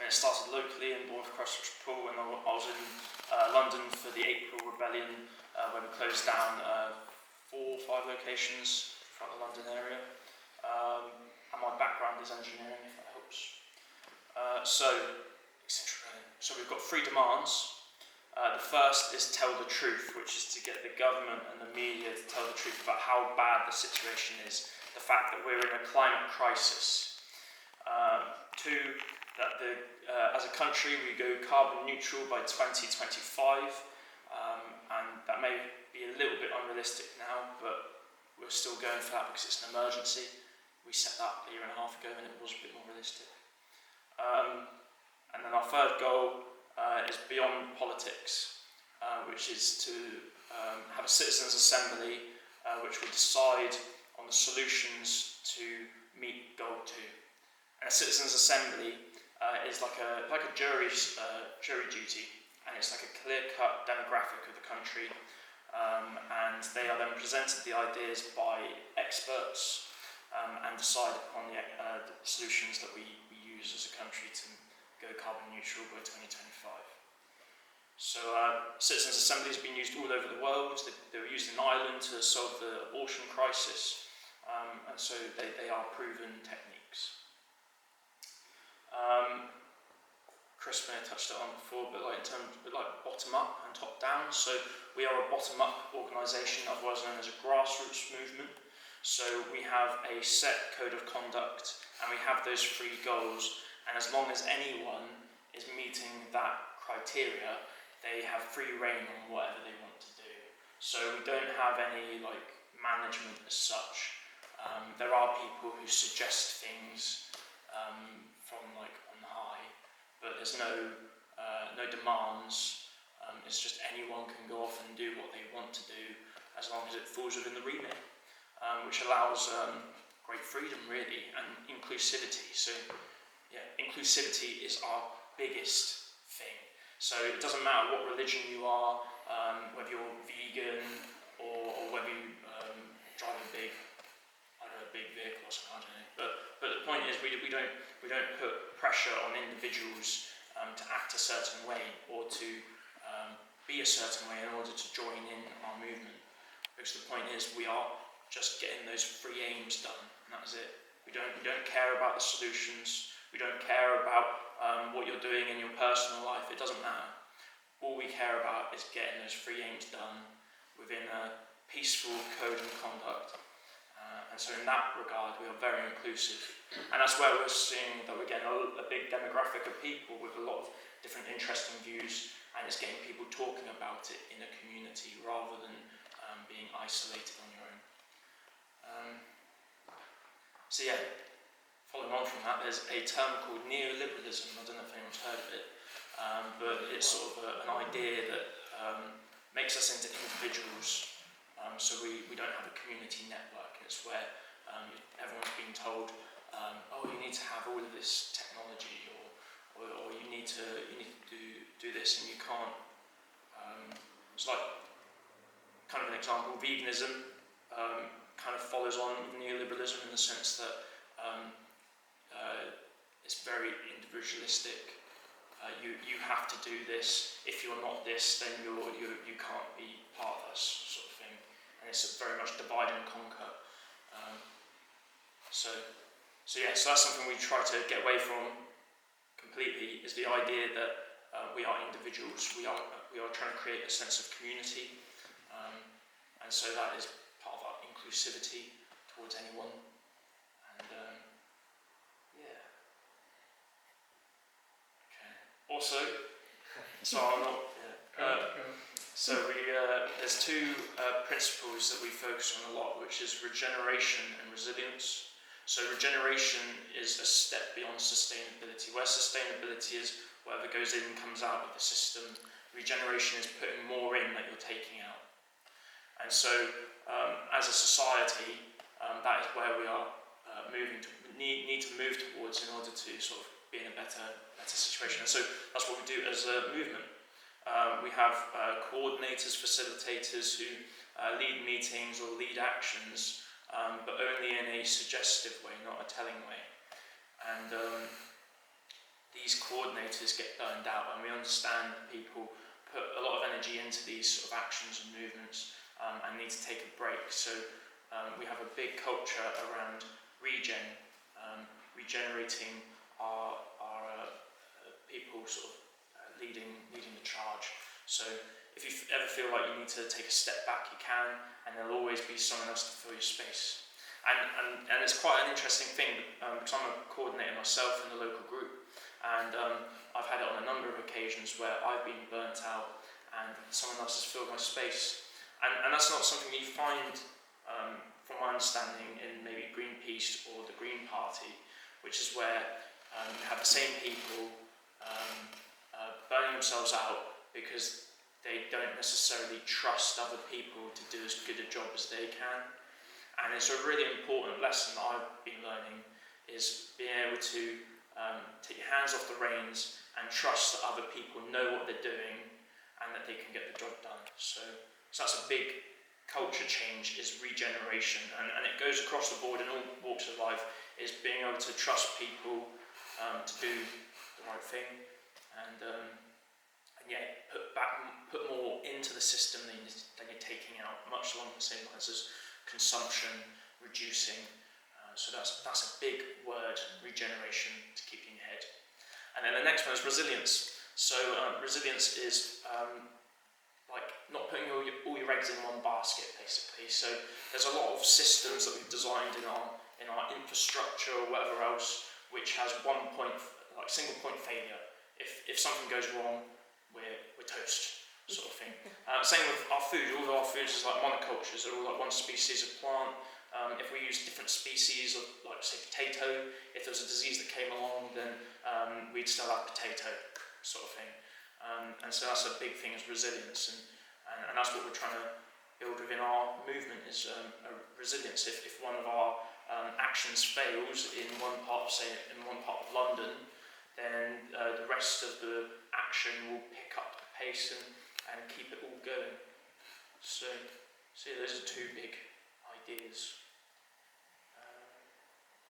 And it started locally in Bournemouth Pool when I was in London for the April Rebellion, when we closed down 4 or 5 locations throughout the London area. And my background is engineering, if that helps. So we've got 3 demands. The first is tell the truth, which is to get the government and the media to tell the truth about how bad the situation is, the fact that we're in a climate crisis. 2, that as a country we go carbon neutral by 2025, and that may be a little bit unrealistic now, but we're still going for that because it's an emergency. We set that a year and a half ago and it was a bit more realistic. And then our third goal is beyond politics, which is to have a citizens' assembly which will decide on the solutions to meet goal 2. And a citizens' assembly is like a jury duty, and it's like a clear-cut demographic of the country, and they are then presented the ideas by experts and decide upon the solutions that we use as a country to go carbon neutral by 2025. So citizens' assemblies have been used all over the world. They were used in Ireland to solve the abortion crisis, and so they are proven techniques. Chris may have touched it on before, but in terms of bottom up and top down. So we are a bottom up organisation, otherwise known as a grassroots movement. So we have a set code of conduct, and we have those 3 goals. And as long as anyone is meeting that criteria, they have free rein on whatever they want to do. So we don't have any management as such. There are people who suggest things from on high, but there's no demands. It's just anyone can go off and do what they want to do as long as it falls within the remit, which allows great freedom really, and inclusivity. So yeah, inclusivity is our biggest thing. So it doesn't matter what religion you are, whether you're vegan or whether you drive a big vehicle or something, I don't know. But the point is, we don't put pressure on individuals to act a certain way or to be a certain way in order to join in our movement. Because the point is, we are just getting those 3 aims done, and that is it. We don't care about the solutions. We don't care about what you're doing in your personal life. It doesn't matter. All we care about is getting those 3 aims done within a peaceful code of conduct. And so in that regard, we are very inclusive. And that's where we're seeing that we're getting a big demographic of people with a lot of different interesting views, and it's getting people talking about it in a community rather than being isolated on your own. So yeah, following on from that, there's a term called neoliberalism. I don't know if anyone's heard of it, but it's sort of an idea that makes us into individuals. So we don't have a community network. It's where everyone's been told, you need to have all of this technology, or you need to do this, and you can't. It's like kind of an example. Veganism kind of follows on with neoliberalism in the sense that it's very individualistic. You have to do this. If you're not this, then you can't be part of us, sort of thing. And it's very much divide and conquer. So that's something we try to get away from completely. Is the idea that we are individuals. We are trying to create a sense of community, and so that is part of our inclusivity towards anyone. And yeah. Okay. Also, so I'm not. Yeah. So there's 2 principles that we focus on a lot, which is regeneration and resilience. So regeneration is a step beyond sustainability. Where sustainability is whatever goes in comes out of the system, regeneration is putting more in that you're taking out. And so as a society, that is where we are need to move towards in order to sort of be in a better situation. And so that's what we do as a movement. We have coordinators, facilitators who lead meetings or lead actions, but only in a suggestive way, not a telling way. And these coordinators get burned out, and we understand that people put a lot of energy into these sort of actions and movements and need to take a break. So we have a big culture around regenerating our people sort of leading the charge. So if you ever feel like you need to take a step back, you can, and there'll always be someone else to fill your space. And it's quite an interesting thing because I'm a coordinator myself in the local group, and I've had it on a number of occasions where I've been burnt out and someone else has filled my space. And that's not something you find, from my understanding, in maybe Greenpeace or the Green Party, which is where you have the same people burning themselves out because they don't necessarily trust other people to do as good a job as they can. And it's a really important lesson that I've been learning, is being able to take your hands off the reins and trust that other people know what they're doing and that they can get the job done. So that's a big culture change, is regeneration, and it goes across the board in all walks of life, is being able to trust people to do the right thing, and put more into the system than you're taking out, much along the same lines as consumption, reducing. So that's a big word, regeneration, to keep in your head. And then the next one is resilience. So resilience is like not putting all your eggs in one basket, basically. So there's a lot of systems that we've designed in our infrastructure or whatever else, which has single point failure. If something goes wrong, we're toast, sort of thing. Same with our food. All of our foods is like monocultures. They're all like one species of plant. If we use different species of, like, say, potato, if there was a disease that came along, then we'd still have potato, sort of thing. And so that's a big thing, is resilience, and that's what we're trying to build within our movement, is a resilience. If one of our actions fails in one part of London, then the rest of the action will pick up the pace and keep it all going. So yeah, those are two big ideas.